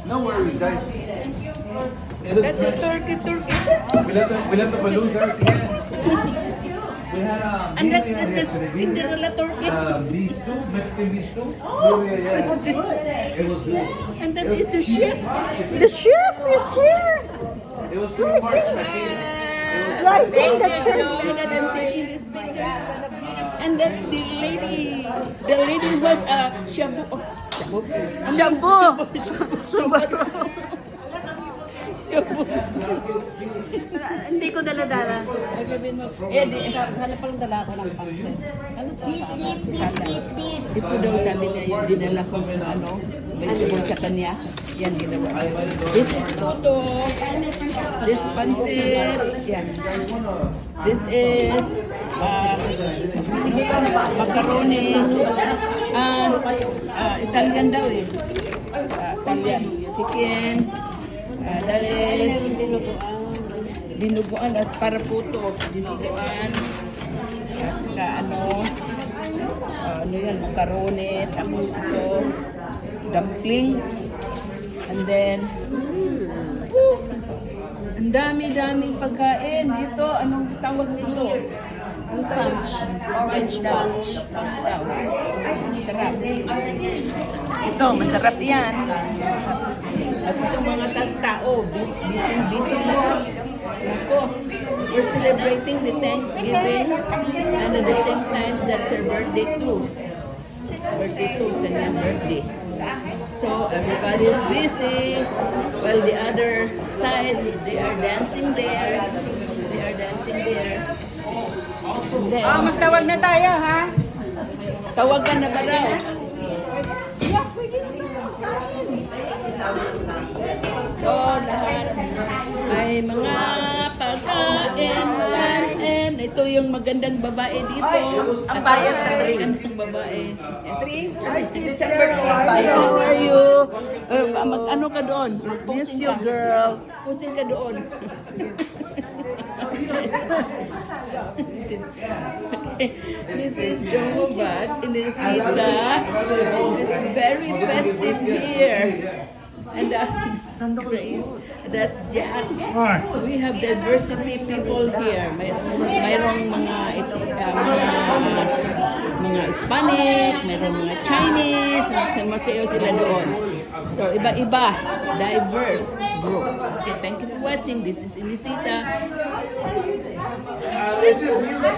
No worries, guys. That's a turkey. We left the balloons there at the end. We had And that's we had the yesterday. Cinderella turkey. Beef stew, Mexican beef stew. Yeah. It was good. And that is the chef. The chef is here. It was pretty much. I think Slicing the turkey. And that's the lady. The lady was shabu. Shampoo. Shabu. Hindi ko dala-dala. Sana pang dala ko ng pansin. Ito daw sabi niya yung dinala ko vegetable sa kanya. Yan ginawa. This is tuto. This pansit. Yan. This is macaroni. Italian daw eh. Italian. Chicken. That is dinuguan at para puto. Dinuguan. At saka ano yan, macaroni. Tapos ito, dumpling. And then, ang dami-daming pagkain. Dito, anong tawag nito? Anong tawag? Orange punch. Sarap. Ito, masarap yan. At itong mga tao, busy mo. Ako, we're celebrating the Thanksgiving and at the same time, that's her birthday too. Kanyang birthday. So, everybody is busy. While the other side, they are dancing there. Magtawag na tayo, ha? Tawagan na ba raw? So, lahat ay mga pagkain. And ito yung magandang babae dito. Ang bayad sa drink. Magandang babae. December 3. How are you? Ano ka doon? Miss you, girl. Pusin ka doon. This is Jehovah Inesita. It's very festive here. And Grace, that's Jack. We have diversity people here. Mayroong mga Hispanic, mayroong mga Chinese, masayo sila doon. So, iba-iba, diverse group. Okay, thank you for watching. This is Inesita.